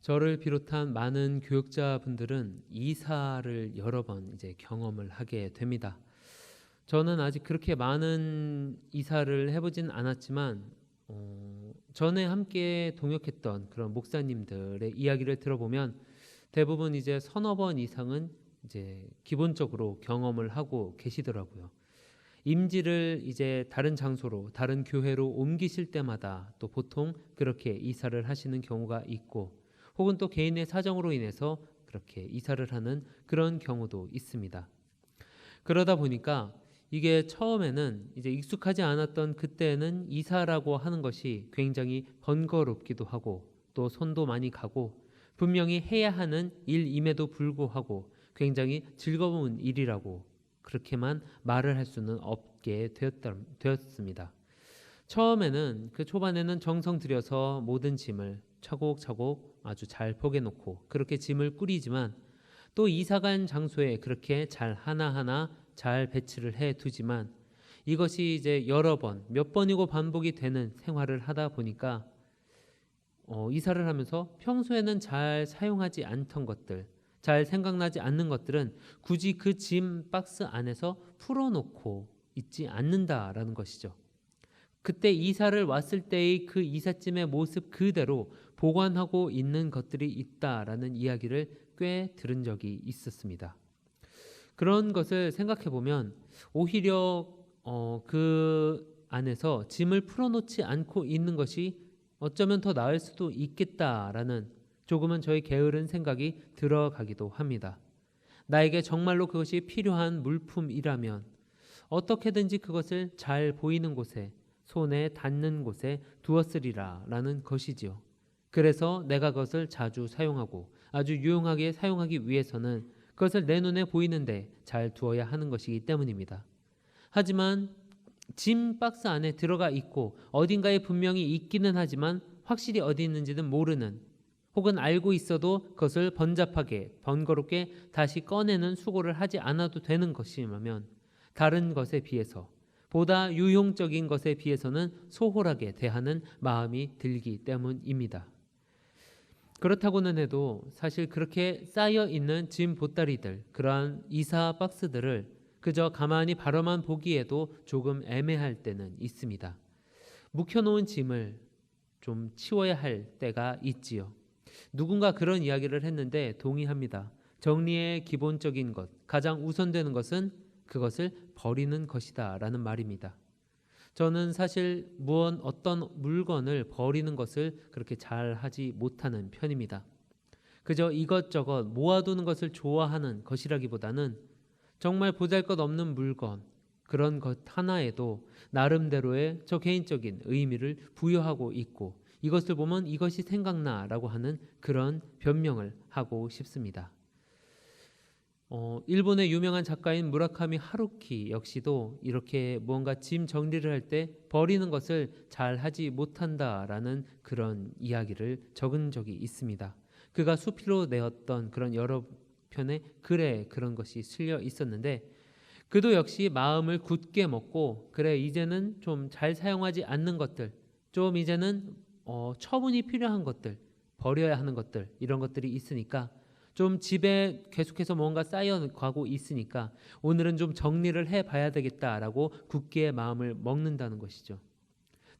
저를 비롯한 많은 교육자분들은 이사를 여러 번 이제 경험을 하게 됩니다. 저는 아직 그렇게 많은 이사를 해보진 않았지만 전에 함께 동역했던 그런 목사님들의 이야기를 들어보면 대부분 이제 서너 번 이상은 이제 기본적으로 경험을 하고 계시더라고요. 임지를 이제 다른 장소로, 다른 교회로 옮기실 때마다 또 보통 그렇게 이사를 하시는 경우가 있고, 혹은 또 개인의 사정으로 인해서 그렇게 이사를 하는 그런 경우도 있습니다. 그러다 보니까 이게 처음에는 이제 익숙하지 않았던 그때는 이사라고 하는 것이 굉장히 번거롭기도 하고 또 손도 많이 가고 분명히 해야 하는 일임에도 불구하고 굉장히 즐거운 일이라고 그렇게만 말을 할 수는 없게 되었습니다. 처음에는 그 초반에는 정성 들여서 모든 짐을 차곡차곡 아주 잘 포개놓고 그렇게 짐을 꾸리지만 또 이사간 장소에 그렇게 잘 하나하나 잘 배치를 해 두지만 이것이 이제 여러 번, 몇 번이고 반복이 되는 생활을 하다 보니까 이사를 하면서 평소에는 잘 사용하지 않던 것들, 잘 생각나지 않는 것들은 굳이 그 짐 박스 안에서 풀어놓고 있지 않는다라는 것이죠. 그때 이사를 왔을 때의 그 이삿짐의 모습 그대로 보관하고 있는 것들이 있다라는 이야기를 꽤 들은 적이 있었습니다. 그런 것을 생각해 보면 오히려 그 안에서 짐을 풀어놓지 않고 있는 것이 어쩌면 더 나을 수도 있겠다라는 조금은 저의 게으른 생각이 들어가기도 합니다. 나에게 정말로 그것이 필요한 물품이라면 어떻게든지 그것을 잘 보이는 곳에, 손에 닿는 곳에 두었으리라 라는 것이지요. 그래서 내가 그것을 자주 사용하고 아주 유용하게 사용하기 위해서는 그것을 내 눈에 보이는데 잘 두어야 하는 것이기 때문입니다. 하지만 짐 박스 안에 들어가 있고 어딘가에 분명히 있기는 하지만 확실히 어디 있는지는 모르는, 혹은 알고 있어도 그것을 번잡하게 번거롭게 다시 꺼내는 수고를 하지 않아도 되는 것이라면 다른 것에 비해서, 보다 유용적인 것에 비해서는 소홀하게 대하는 마음이 들기 때문입니다. 그렇다고는 해도 사실 그렇게 쌓여 있는 짐 보따리들, 그러한 이사 박스들을 그저 가만히 바라만 보기에도 조금 애매할 때는 있습니다. 묵혀놓은 짐을 좀 치워야 할 때가 있지요. 누군가 그런 이야기를 했는데 동의합니다. 정리의 기본적인 것, 가장 우선되는 것은 그것을 버리는 것이다 라는 말입니다. 저는 사실 어떤 물건을 버리는 것을 그렇게 잘 하지 못하는 편입니다. 그저 이것저것 모아두는 것을 좋아하는 것이라기보다는 정말 보잘것없는 물건, 그런 것 하나에도 나름대로의 저 개인적인 의미를 부여하고 있고 이것을 보면 이것이 생각나라고 하는 그런 변명을 하고 싶습니다. 일본의 유명한 작가인 무라카미 하루키 역시도 이렇게 무언가 짐 정리를 할 때 버리는 것을 잘 하지 못한다라는 그런 이야기를 적은 적이 있습니다. 그가 수필로 내었던 그런 여러 편의 글에 그런 것이 실려 있었는데 그도 역시 마음을 굳게 먹고 그래 이제는 좀 잘 사용하지 않는 것들, 좀 이제는 처분이 필요한 것들, 버려야 하는 것들, 이런 것들이 있으니까 좀 집에 계속해서 뭔가 쌓여가고 있으니까 오늘은 좀 정리를 해봐야 되겠다라고 굳게 마음을 먹는다는 것이죠.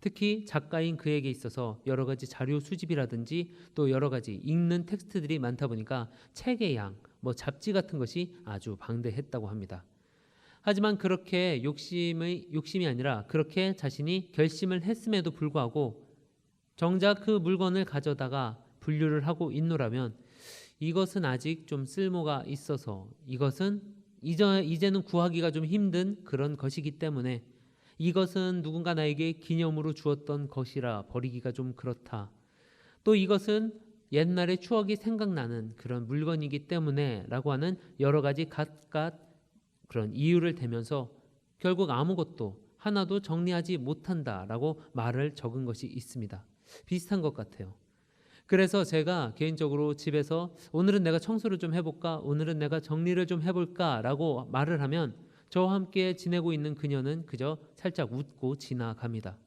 특히 작가인 그에게 있어서 여러 가지 자료 수집이라든지 또 여러 가지 읽는 텍스트들이 많다 보니까 책의 양, 잡지 같은 것이 아주 방대했다고 합니다. 하지만 그렇게 욕심이 아니라 그렇게 자신이 결심을 했음에도 불구하고 정작 그 물건을 가져다가 분류를 하고 있노라면 이것은 아직 좀 쓸모가 있어서 이것은 이제는 구하기가 좀 힘든 그런 것이기 때문에 이것은 누군가 나에게 기념으로 주었던 것이라 버리기가 좀 그렇다. 또 이것은 옛날의 추억이 생각나는 그런 물건이기 때문에 라고 하는 여러 가지 갖가 그런 이유를 대면서 결국 아무것도 하나도 정리하지 못한다라고 말을 적은 것이 있습니다. 비슷한 것 같아요. 그래서 제가 개인적으로 집에서 오늘은 내가 청소를 좀 해볼까? 오늘은 내가 정리를 좀 해볼까? 라고 말을 하면 저와 함께 지내고 있는 그녀는 그저 살짝 웃고 지나갑니다.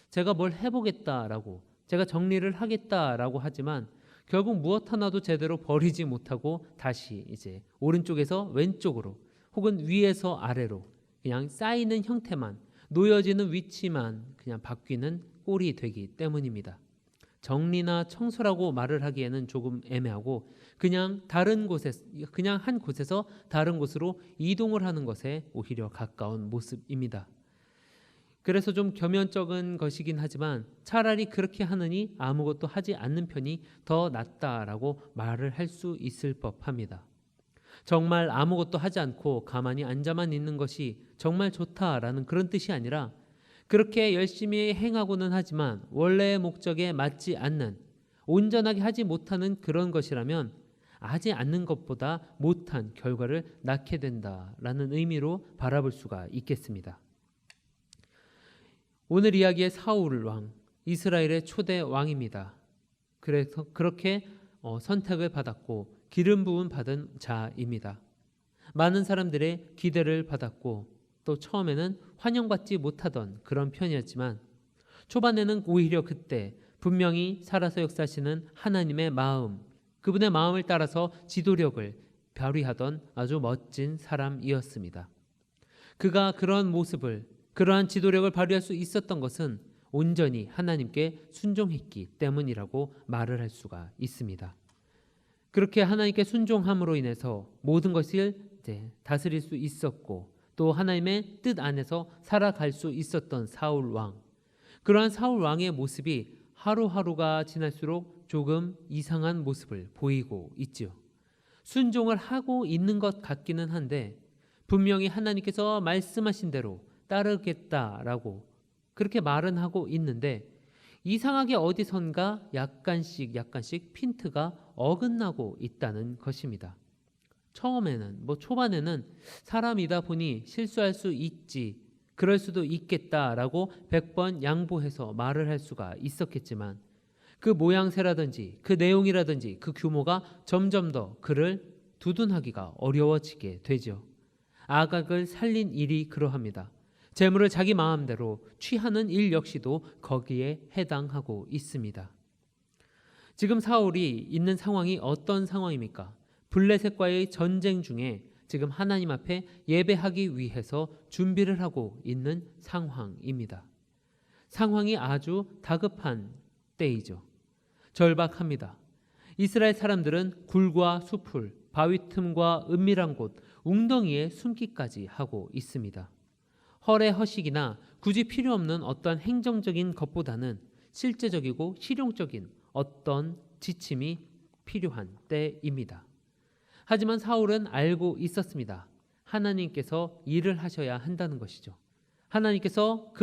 제가 뭘 해보겠다라고, 제가 정리를 하겠다라고 하지만 결국 무엇 하나도 제대로 버리지 못하고 다시 이제 오른쪽에서 왼쪽으로 혹은 위에서 아래로 그냥 쌓이는 형태만, 놓여지는 위치만 그냥 바뀌는 꼴이 되기 때문입니다. 정리나 청소라고 말을 하기에는 조금 애매하고 그냥 한 곳에서 다른 곳으로 이동을 하는 것에 오히려 가까운 모습입니다. 그래서 좀 겸연쩍은 것이긴 하지만 차라리 그렇게 하느니 아무것도 하지 않는 편이 더 낫다라고 말을 할 수 있을 법합니다. 정말 아무것도 하지 않고 가만히 앉아만 있는 것이 정말 좋다라는 그런 뜻이 아니라 그렇게 열심히 행하고는 하지만 원래의 목적에 맞지 않는, 온전하게 하지 못하는 그런 것이라면 하지 않는 것보다 못한 결과를 낳게 된다라는 의미로 바라볼 수가 있겠습니다. 오늘 이야기의 사울 왕, 이스라엘의 초대 왕입니다. 그래서 그렇게 선택을 받았고 기름 부음 받은 자입니다. 많은 사람들의 기대를 받았고 또 처음에는 환영받지 못하던 그런 편이었지만 초반에는 오히려 그때 분명히 살아서 역사하시는 하나님의 마음, 그분의 마음을 따라서 지도력을 발휘하던 아주 멋진 사람이었습니다. 그가 그런 모습을, 그러한 지도력을 발휘할 수 있었던 것은 온전히 하나님께 순종했기 때문이라고 말을 할 수가 있습니다. 그렇게 하나님께 순종함으로 인해서 모든 것을 다스릴 수 있었고 또 하나님의 뜻 안에서 살아갈 수 있었던 사울 왕. 그러한 사울 왕의 모습이 하루하루가 지날수록 조금 이상한 모습을 보이고 있지요. 순종을 하고 있는 것 같기는 한데 분명히 하나님께서 말씀하신 대로 따르겠다라고 그렇게 말은 하고 있는데 이상하게 어디선가 약간씩 핀트가 어긋나고 있다는 것입니다. 처음에는 초반에는 사람이다 보니 실수할 수 있지, 그럴 수도 있겠다라고 100번 양보해서 말을 할 수가 있었겠지만 그 모양새라든지 그 내용이라든지 그 규모가 점점 더 그를 두둔하기가 어려워지게 되죠. 아각을 살린 일이 그러합니다. 재물을 자기 마음대로 취하는 일 역시도 거기에 해당하고 있습니다. 지금 사울이 있는 상황이 어떤 상황입니까? 블레셋과의 전쟁 중에 지금 하나님 앞에 예배하기 위해서 준비를 하고 있는 상황입니다. 상황이 아주 다급한 때이죠. 절박합니다. 이스라엘 사람들은 굴과 수풀, 바위 틈과 은밀한 곳, 웅덩이에 숨기까지 하고 있습니다. 허례허식이나 굳이 필요 없는 어떤 행정적인 것보다는 실제적이고 실용적인 어떤 지침이 필요한 때입니다. 하지만 사울은 알고 있었습니다. 하나님께서 일을 하셔야 한다는 것이죠. 하나님께서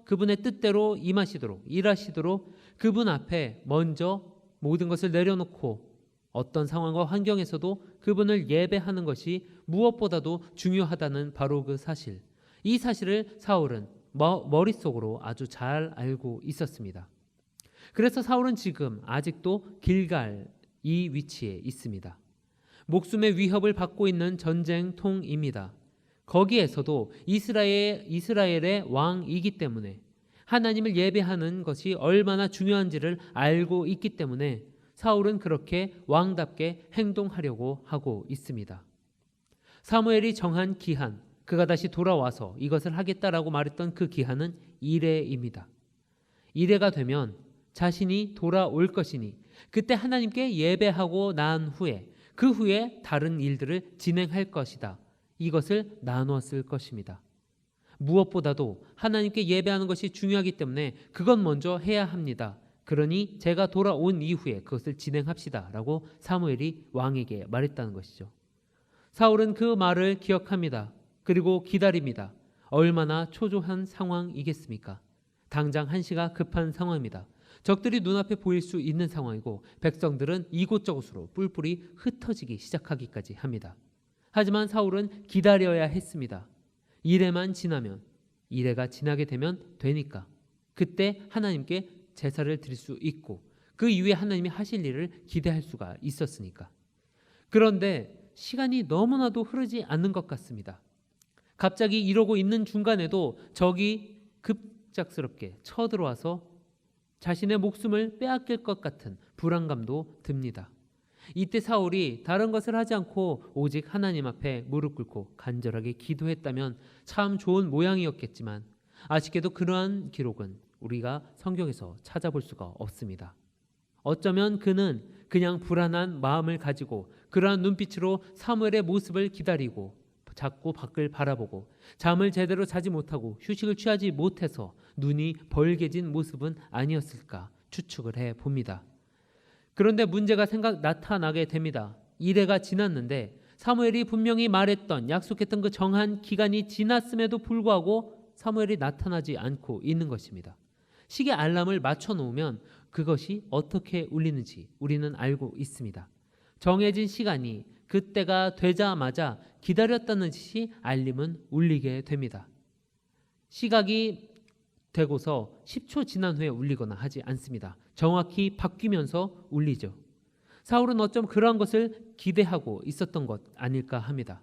그분의 뜻대로 임하시도록 일하시도록 그분 앞에 먼저 모든 것을 내려놓고 어떤 상황과 환경에서도 그분을 예배하는 것이 무엇보다도 중요하다는 바로 그 사실. 이 사실을 사울은 머릿속으로 아주 잘 알고 있었습니다. 그래서 사울은 지금 아직도 길갈 이 위치에 있습니다. 목숨의 위협을 받고 있는 전쟁통입니다. 거기에서도 이스라엘의 왕이기 때문에 하나님을 예배하는 것이 얼마나 중요한지를 알고 있기 때문에 사울은 그렇게 왕답게 행동하려고 하고 있습니다. 사무엘이 정한 기한, 그가 다시 돌아와서 이것을 하겠다라고 말했던 그 기한은 이레입니다. 이레가 되면 자신이 돌아올 것이니 그때 하나님께 예배하고 난 후에 그 후에 다른 일들을 진행할 것이다. 이것을 나누었을 것입니다. 무엇보다도 하나님께 예배하는 것이 중요하기 때문에 그건 먼저 해야 합니다. 그러니 제가 돌아온 이후에 그것을 진행합시다 라고 사무엘이 왕에게 말했다는 것이죠. 사울은 그 말을 기억합니다. 그리고 기다립니다. 얼마나 초조한 상황이겠습니까? 당장 한시가 급한 상황입니다. 적들이 눈앞에 보일 수 있는 상황이고 백성들은 이곳저곳으로 뿔뿔이 흩어지기 시작하기까지 합니다. 하지만 사울은 기다려야 했습니다. 이래만 지나면, 이래가 지나게 되면 되니까 그때 하나님께 제사를 드릴 수 있고 그 이후에 하나님이 하실 일을 기대할 수가 있었으니까. 그런데 시간이 너무나도 흐르지 않는 것 같습니다. 갑자기 이러고 있는 중간에도 적이 급작스럽게 쳐들어와서 자신의 목숨을 빼앗길 것 같은 불안감도 듭니다. 이때 사울이 다른 것을 하지 않고 오직 하나님 앞에 무릎 꿇고 간절하게 기도했다면 참 좋은 모양이었겠지만 아쉽게도 그러한 기록은 우리가 성경에서 찾아볼 수가 없습니다. 어쩌면 그는 그냥 불안한 마음을 가지고 그러한 눈빛으로 사무엘의 모습을 기다리고 자꾸 밖을 바라보고 잠을 제대로 자지 못하고 휴식을 취하지 못해서 눈이 벌게진 모습은 아니었을까 추측을 해봅니다. 그런데 문제가 나타나게 됩니다. 이래가 지났는데 사무엘이 분명히 말했던 약속했던 그 정한 기간이 지났음에도 불구하고 사무엘이 나타나지 않고 있는 것입니다. 시계 알람을 맞춰 놓으면 그것이 어떻게 울리는지 우리는 알고 있습니다. 정해진 시간이 그때가 되자마자 기다렸다는 듯이 알림은 울리게 됩니다. 시각이 되고서 10초 지난 후에 울리거나 하지 않습니다. 정확히 바뀌면서 울리죠. 사울은 어쩜 그러한 것을 기대하고 있었던 것 아닐까 합니다.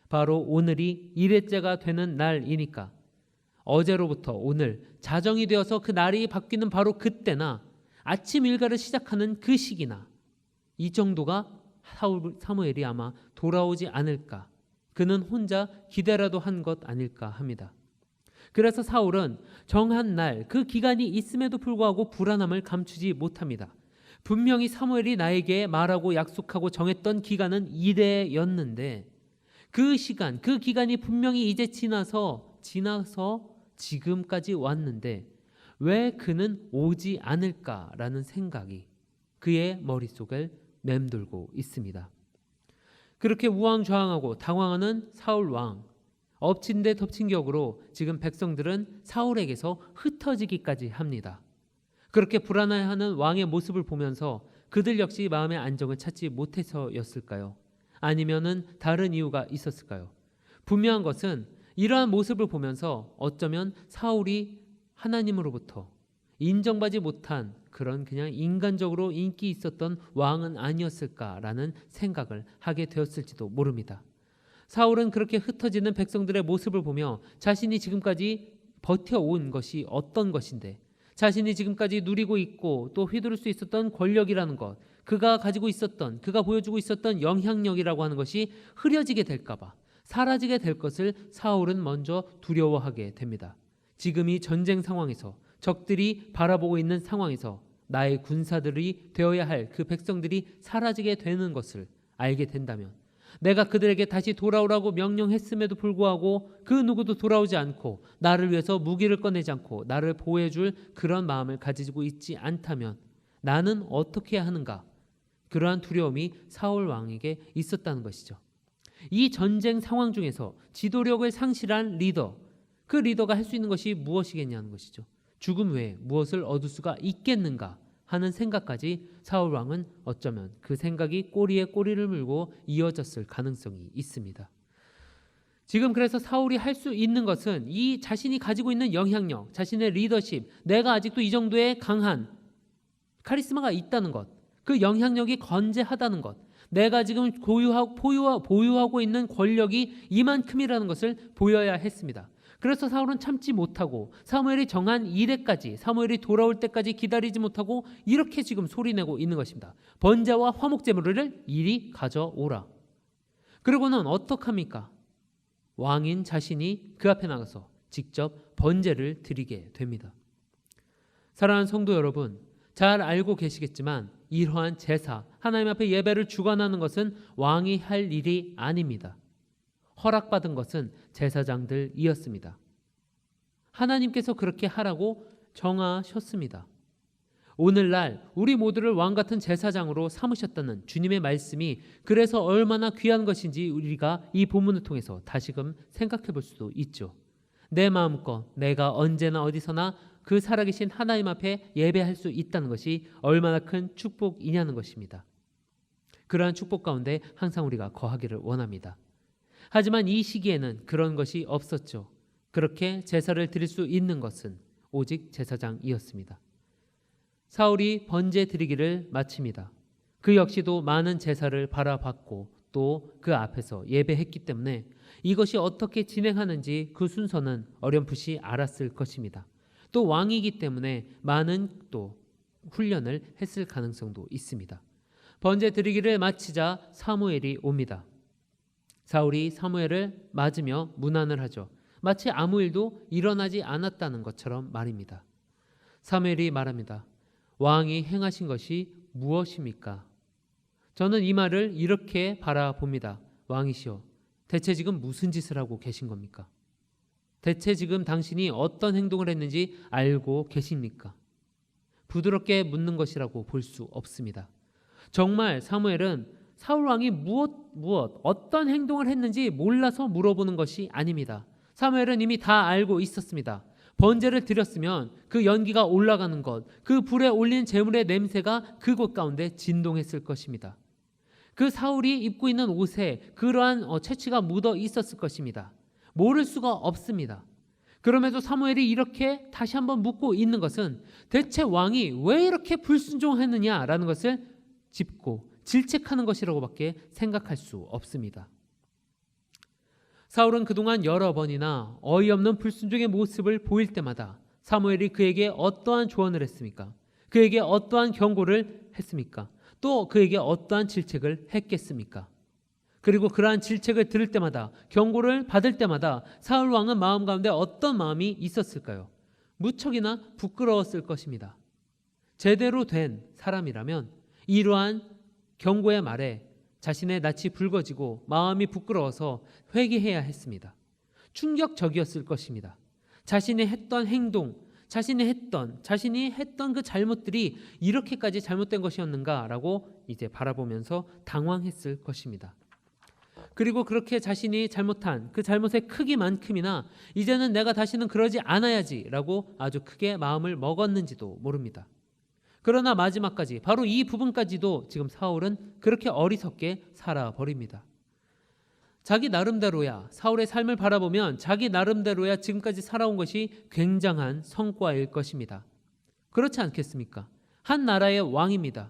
바로 오늘이 1회째가 되는 날이니까 어제로부터 오늘 자정이 되어서 그 날이 바뀌는 바로 그때나 아침 일과를 시작하는 그 시기나 이 정도가 사무엘이 아마 돌아오지 않을까, 그는 혼자 기대라도 한 것 아닐까 합니다. 그래서 사울은 정한 날 그 기간이 있음에도 불구하고 불안함을 감추지 못합니다. 분명히 사무엘이 나에게 말하고 약속하고 정했던 기간은 이래였는데 그 시간, 그 기간이 분명히 이제 지나서 지금까지 왔는데 왜 그는 오지 않을까라는 생각이 그의 머릿속을 맴돌고 있습니다. 그렇게 우왕좌왕하고 당황하는 사울 왕, 엎친 데 덮친 격으로 지금 백성들은 사울에게서 흩어지기까지 합니다. 그렇게 불안해하는 왕의 모습을 보면서 그들 역시 마음의 안정을 찾지 못해서였을까요? 아니면은 다른 이유가 있었을까요? 분명한 것은 이러한 모습을 보면서 어쩌면 사울이 하나님으로부터 인정받지 못한 그런 그냥 인간적으로 인기 있었던 왕은 아니었을까라는 생각을 하게 되었을지도 모릅니다. 사울은 그렇게 흩어지는 백성들의 모습을 보며 자신이 지금까지 버텨온 것이 어떤 것인데, 자신이 지금까지 누리고 있고 또 휘두를 수 있었던 권력이라는 것, 그가 가지고 있었던, 그가 보여주고 있었던 영향력이라고 하는 것이 흐려지게 될까봐, 사라지게 될 것을 사울은 먼저 두려워하게 됩니다. 지금 이 전쟁 상황에서, 적들이 바라보고 있는 상황에서 나의 군사들이 되어야 할 그 백성들이 사라지게 되는 것을 알게 된다면, 내가 그들에게 다시 돌아오라고 명령했음에도 불구하고 그 누구도 돌아오지 않고 나를 위해서 무기를 꺼내지 않고 나를 보호해줄 그런 마음을 가지고 있지 않다면 나는 어떻게 해야 하는가? 그러한 두려움이 사울 왕에게 있었다는 것이죠. 이 전쟁 상황 중에서 지도력을 상실한 리더, 그 리더가 할 수 있는 것이 무엇이겠냐는 것이죠. 죽음 외에 무엇을 얻을 수가 있겠는가 하는 생각까지 사울 왕은 어쩌면 그 생각이 꼬리에 꼬리를 물고 이어졌을 가능성이 있습니다. 지금 그래서 사울이 할 수 있는 것은 이 자신이 가지고 있는 영향력, 자신의 리더십, 내가 아직도 이 정도의 강한 카리스마가 있다는 것, 그 영향력이 건재하다는 것, 내가 지금 보유하고 있는 권력이 이만큼이라는 것을 보여야 했습니다. 그래서 사울은 참지 못하고 사무엘이 정한 이래까지, 사무엘이 돌아올 때까지 기다리지 못하고 이렇게 지금 소리내고 있는 것입니다. 번제와 화목제물을 이리 가져오라. 그리고는 어떡합니까? 왕인 자신이 그 앞에 나가서 직접 번제를 드리게 됩니다. 사랑하는 성도 여러분, 잘 알고 계시겠지만 이러한 제사, 하나님 앞에 예배를 주관하는 것은 왕이 할 일이 아닙니다. 허락받은 것은 제사장들이었습니다. 하나님께서 그렇게 하라고 정하셨습니다. 오늘날 우리 모두를 왕같은 제사장으로 삼으셨다는 주님의 말씀이 그래서 얼마나 귀한 것인지 우리가 이 본문을 통해서 다시금 생각해 볼 수도 있죠. 내 마음껏 내가 언제나 어디서나 그 살아계신 하나님 앞에 예배할 수 있다는 것이 얼마나 큰 축복이냐는 것입니다. 그러한 축복 가운데 항상 우리가 거하기를 원합니다. 하지만 이 시기에는 그런 것이 없었죠. 그렇게 제사를 드릴 수 있는 것은 오직 제사장이었습니다. 사울이 번제 드리기를 마칩니다. 그 역시도 많은 제사를 바라봤고 또 그 앞에서 예배했기 때문에 이것이 어떻게 진행하는지 그 순서는 어렴풋이 알았을 것입니다. 또 왕이기 때문에 많은 또 훈련을 했을 가능성도 있습니다. 번제 드리기를 마치자 사무엘이 옵니다. 사울이 사무엘을 맞으며 문안을 하죠. 마치 아무 일도 일어나지 않았다는 것처럼 말입니다. 사무엘이 말합니다. 왕이 행하신 것이 무엇입니까? 저는 이 말을 이렇게 바라봅니다. 왕이시여, 대체 지금 무슨 짓을 하고 계신 겁니까? 대체 지금 당신이 어떤 행동을 했는지 알고 계십니까? 부드럽게 묻는 것이라고 볼 수 없습니다. 정말 사무엘은 사울 왕이 어떤 행동을 했는지 몰라서 물어보는 것이 아닙니다. 사무엘은 이미 다 알고 있었습니다. 번제를 드렸으면 그 연기가 올라가는 것, 그 불에 올린 제물의 냄새가 그곳 가운데 진동했을 것입니다. 그 사울이 입고 있는 옷에 그러한 채취가 묻어 있었을 것입니다. 모를 수가 없습니다. 그럼에도 사무엘이 이렇게 다시 한번 묻고 있는 것은 대체 왕이 왜 이렇게 불순종했느냐라는 것을 짚고 질책하는 것이라고밖에 생각할 수 없습니다. 사울은 그동안 여러 번이나 어이없는 불순종의 모습을 보일 때마다 사무엘이 그에게 어떠한 조언을 했습니까? 그에게 어떠한 경고를 했습니까? 또 그에게 어떠한 질책을 했겠습니까? 그리고 그러한 질책을 들을 때마다, 경고를 받을 때마다 사울 왕은 마음 가운데 어떤 마음이 있었을까요? 무척이나 부끄러웠을 것입니다. 제대로 된 사람이라면 이러한 경고의 말에 자신의 낯이 붉어지고 마음이 부끄러워서 회개해야 했습니다. 충격적이었을 것입니다. 자신이 했던 행동, 자신이 했던 그 잘못들이 이렇게까지 잘못된 것이었는가라고 이제 바라보면서 당황했을 것입니다. 그리고 그렇게 자신이 잘못한 그 잘못의 크기만큼이나 이제는 내가 다시는 그러지 않아야지라고 아주 크게 마음을 먹었는지도 모릅니다. 그러나 마지막까지, 바로 이 부분까지도 지금 사울은 그렇게 어리석게 살아버립니다. 자기 나름대로야, 사울의 삶을 바라보면 자기 나름대로야 지금까지 살아온 것이 굉장한 성과일 것입니다. 그렇지 않겠습니까? 한 나라의 왕입니다.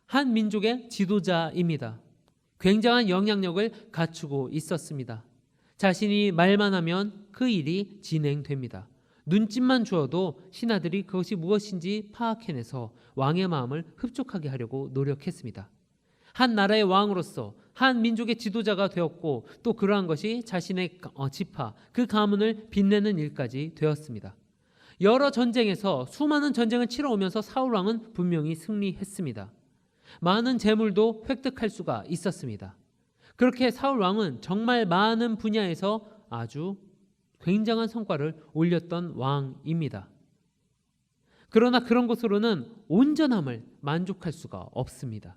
한 민족의 지도자입니다. 굉장한 영향력을 갖추고 있었습니다. 자신이 말만 하면 그 일이 진행됩니다. 눈짓만 주어도 신하들이 그것이 무엇인지 파악해내서 왕의 마음을 흡족하게 하려고 노력했습니다. 한 나라의 왕으로서 한 민족의 지도자가 되었고 또 그러한 것이 자신의 지파, 그 가문을 빛내는 일까지 되었습니다. 여러 전쟁에서 수많은 전쟁을 치러오면서 사울 왕은 분명히 승리했습니다. 많은 재물도 획득할 수가 있었습니다. 그렇게 사울 왕은 정말 많은 분야에서 아주 굉장한 성과를 올렸던 왕입니다. 그러나 그런 것으로는 온전함을 만족할 수가 없습니다.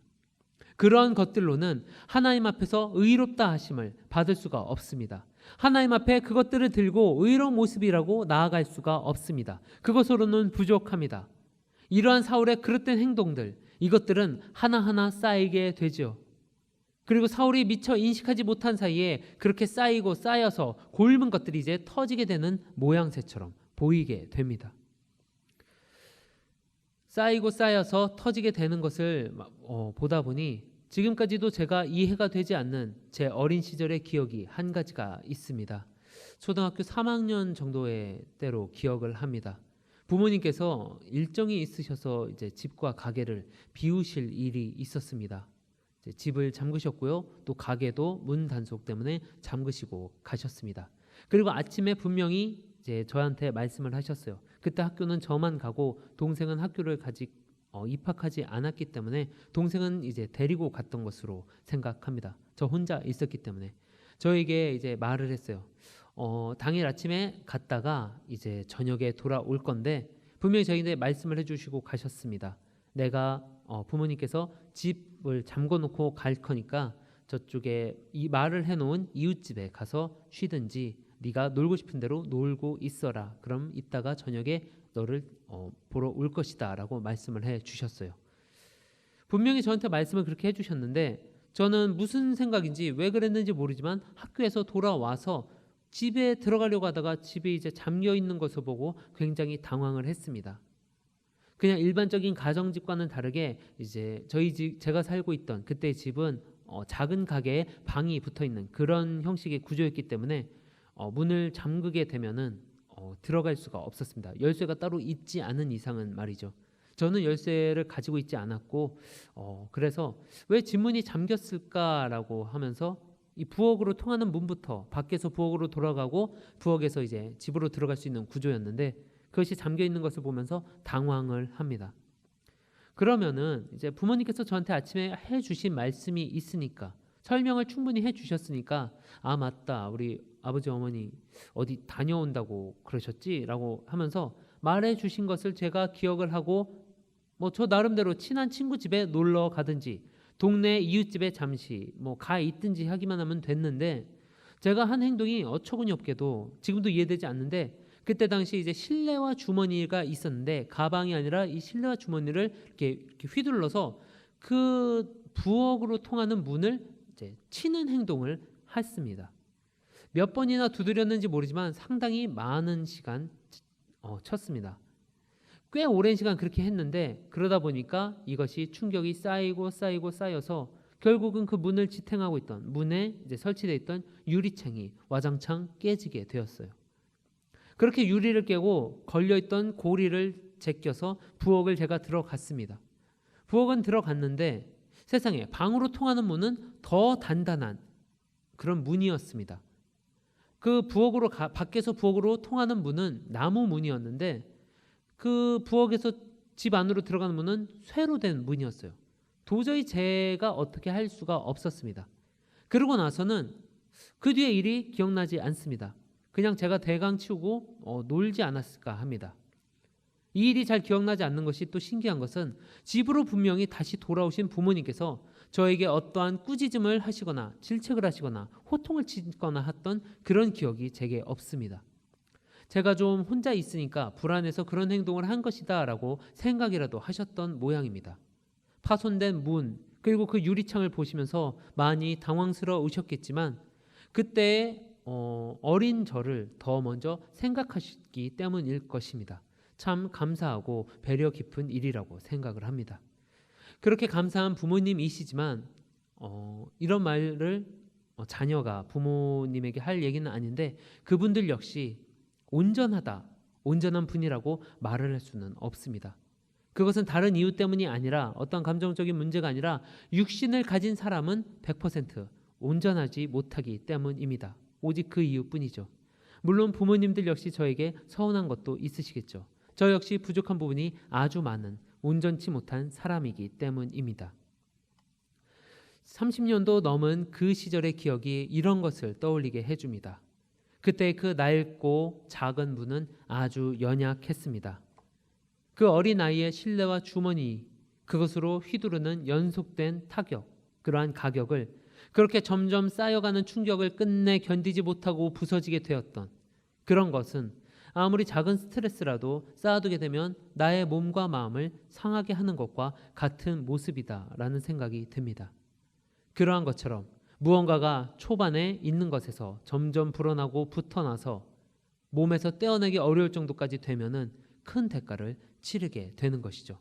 그러한 것들로는 하나님 앞에서 의롭다 하심을 받을 수가 없습니다. 하나님 앞에 그것들을 들고 의로운 모습이라고 나아갈 수가 없습니다. 그것으로는 부족합니다. 이러한 사울의 그릇된 행동들, 이것들은 하나하나 쌓이게 되죠. 그리고 사울이 미처 인식하지 못한 사이에 그렇게 쌓이고 쌓여서 골문 것들이 이제 터지게 되는 모양새처럼 보이게 됩니다. 쌓이고 쌓여서 터지게 되는 것을 보다 보니 지금까지도 제가 이해가 되지 않는 제 어린 시절의 기억이 한 가지가 있습니다. 초등학교 3학년 정도의 때로 기억을 합니다. 부모님께서 일정이 있으셔서 이제 집과 가게를 비우실 일이 있었습니다. 이제 집을 잠그셨고요. 또 가게도 문 단속 때문에 잠그시고 가셨습니다. 그리고 아침에 분명히 이제 저한테 말씀을 하셨어요. 그때 학교는 저만 가고 동생은 학교를 입학하지 않았기 때문에 동생은 이제 데리고 갔던 것으로 생각합니다. 저 혼자 있었기 때문에 저에게 이제 말을 했어요. 당일 아침에 갔다가 이제 저녁에 돌아올 건데 분명히 저희한테 말씀을 해주시고 가셨습니다. 내가 부모님께서 집을 잠궈놓고 갈 거니까 저쪽에 이 말을 해놓은 이웃집에 가서 쉬든지 네가 놀고 싶은 대로 놀고 있어라. 그럼 이따가 저녁에 너를 보러 올 것이다 라고 말씀을 해주셨어요. 분명히 저한테 말씀을 그렇게 해주셨는데 저는 무슨 생각인지 왜 그랬는지 모르지만 학교에서 돌아와서 집에 들어가려고 하다가 집에 이제 잠겨 있는 것을 보고 굉장히 당황을 했습니다. 그냥 일반적인 가정집과는 다르게 이제 저희 집, 제가 살고 있던 그때 집은 작은 가게에 방이 붙어 있는 그런 형식의 구조였기 때문에 문을 잠그게 되면은 들어갈 수가 없었습니다. 열쇠가 따로 있지 않은 이상은 말이죠. 저는 열쇠를 가지고 있지 않았고 그래서 왜 집문이 잠겼을까라고 하면서 이 부엌으로 통하는 문부터 밖에서 부엌으로 돌아가고 부엌에서 이제 집으로 들어갈 수 있는 구조였는데 그것이 잠겨 있는 것을 보면서 당황을 합니다. 그러면은 이제 부모님께서 저한테 아침에 해주신 말씀이 있으니까 설명을 충분히 해주셨으니까 아 맞다 우리 아버지 어머니 어디 다녀온다고 그러셨지라고 하면서 말해주신 것을 제가 기억을 하고 뭐 저 나름대로 친한 친구 집에 놀러 가든지 동네 이웃집에 잠시 뭐 가 있든지 하기만 하면 됐는데 제가 한 행동이 어처구니 없게도 지금도 이해되지 않는데 그때 당시 이제 실내화 주머니가 있었는데 가방이 아니라 이 실내화 주머니를 이렇게 휘둘러서 그 부엌으로 통하는 문을 이제 치는 행동을 했습니다. 몇 번이나 두드렸는지 모르지만 상당히 많은 시간 쳤습니다. 꽤 오랜 시간 그렇게 했는데 그러다 보니까 이것이 충격이 쌓여서 결국은 그 문을 지탱하고 있던 문에 이제 설치되어 있던 유리창이 와장창 깨지게 되었어요. 그렇게 유리를 깨고 걸려있던 고리를 제껴서 부엌을 제가 들어갔습니다. 부엌은 들어갔는데 세상에 방으로 통하는 문은 더 단단한 그런 문이었습니다. 그 부엌으로 밖에서 부엌으로 통하는 문은 나무 문이었는데 그 부엌에서 집 안으로 들어가는 문은 쇠로 된 문이었어요. 도저히 제가 어떻게 할 수가 없었습니다. 그러고 나서는 그 뒤에 일이 기억나지 않습니다. 그냥 제가 대강 치우고 놀지 않았을까 합니다. 이 일이 잘 기억나지 않는 것이 또 신기한 것은 집으로 분명히 다시 돌아오신 부모님께서 저에게 어떠한 꾸짖음을 하시거나 질책을 하시거나 호통을 치거나 했던 그런 기억이 제게 없습니다. 제가 좀 혼자 있으니까 불안해서 그런 행동을 한 것이다 라고 생각이라도 하셨던 모양입니다. 파손된 문 그리고 그 유리창을 보시면서 많이 당황스러우셨겠지만 그때 어린 저를 더 먼저 생각하셨기 때문일 것입니다. 참 감사하고 배려 깊은 일이라고 생각을 합니다. 그렇게 감사한 부모님이시지만 이런 말을 자녀가 부모님에게 할 얘기는 아닌데 그분들 역시 온전한 분이라고 말을 할 수는 없습니다. 그것은 다른 이유 때문이 아니라 어떤 감정적인 문제가 아니라 육신을 가진 사람은 100% 온전하지 못하기 때문입니다. 오직 그 이유뿐이죠. 물론 부모님들 역시 저에게 서운한 것도 있으시겠죠. 저 역시 부족한 부분이 아주 많은 온전치 못한 사람이기 때문입니다. 30년도 넘은 그 시절의 기억이 이런 것을 떠올리게 해줍니다. 그때 그 낡고 작은 문은 아주 연약했습니다. 그 어린 아이의 실내와 주머니, 그것으로 휘두르는 연속된 타격, 그러한 가격을 그렇게 점점 쌓여가는 충격을 끝내 견디지 못하고 부서지게 되었던 그런 것은 아무리 작은 스트레스라도 쌓아두게 되면 나의 몸과 마음을 상하게 하는 것과 같은 모습이다라는 생각이 듭니다. 그러한 것처럼 무언가가 초반에 있는 것에서 점점 불어나고 붙어나서 몸에서 떼어내기 어려울 정도까지 되면은 큰 대가를 치르게 되는 것이죠.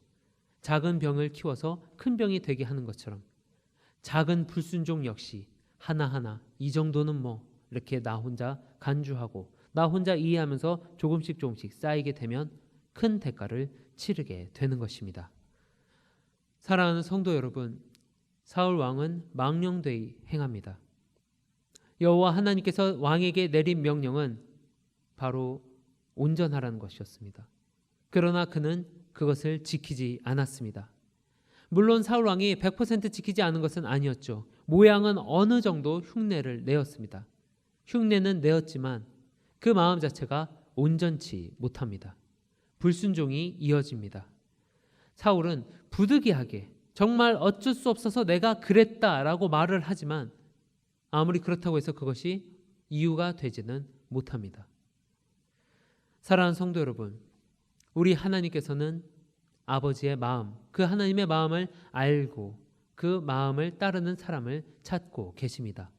작은 병을 키워서 큰 병이 되게 하는 것처럼 작은 불순종 역시 하나하나 이 정도는 뭐 이렇게 나 혼자 간주하고 나 혼자 이해하면서 조금씩 쌓이게 되면 큰 대가를 치르게 되는 것입니다. 사랑하는 성도 여러분, 사울 왕은 망령되이 행합니다. 여호와 하나님께서 왕에게 내린 명령은 바로 온전하라는 것이었습니다. 그러나 그는 그것을 지키지 않았습니다. 물론 사울 왕이 100% 지키지 않은 것은 아니었죠. 모양은 어느 정도 흉내를 내었습니다. 흉내는 내었지만 그 마음 자체가 온전치 못합니다. 불순종이 이어집니다. 사울은 부득이하게 정말 어쩔 수 없어서 내가 그랬다라고 말을 하지만 아무리 그렇다고 해서 그것이 이유가 되지는 못합니다. 사랑하는 성도 여러분, 우리 하나님께서는 아버지의 마음, 그 하나님의 마음을 알고 그 마음을 따르는 사람을 찾고 계십니다.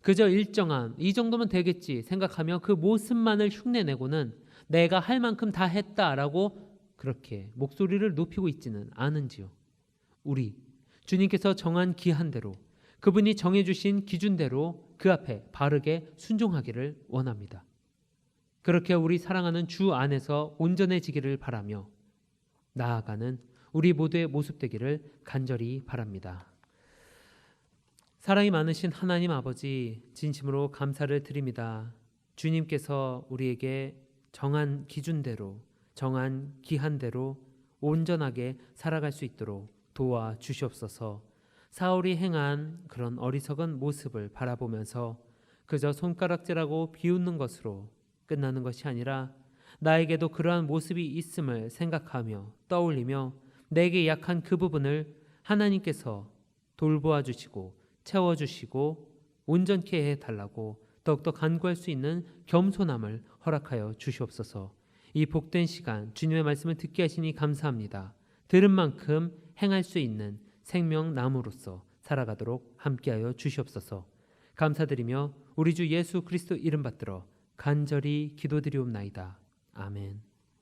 그저 일정한 이 정도면 되겠지 생각하며 그 모습만을 흉내내고는 내가 할 만큼 다 했다라고 그렇게 목소리를 높이고 있지는 않은지요. 우리 주님께서 정한 기한대로 그분이 정해주신 기준대로 그 앞에 바르게 순종하기를 원합니다. 그렇게 우리 사랑하는 주 안에서 온전해지기를 바라며 나아가는 우리 모두의 모습 되기를 간절히 바랍니다. 사랑이 많으신 하나님 아버지, 진심으로 감사를 드립니다. 주님께서 우리에게 정한 기준대로, 정한 기한대로 온전하게 살아갈 수 있도록 도와주시옵소서. 사울이 행한 그런 어리석은 모습을 바라보면서 그저 손가락질하고 비웃는 것으로 끝나는 것이 아니라 나에게도 그러한 모습이 있음을 생각하며 떠올리며 내게 약한 그 부분을 하나님께서 돌보아 주시고 채워주시고 온전케 해달라고 더욱더 간구할 수 있는 겸손함을 허락하여 주시옵소서. 이 복된 시간 주님의 말씀을 듣게 하시니 감사합니다. 들은 만큼 행할 수 있는 생명나무로서 살아가도록 함께하여 주시옵소서. 감사드리며 우리 주 예수 그리스도 이름 받들어 간절히 기도드리옵나이다. 아멘.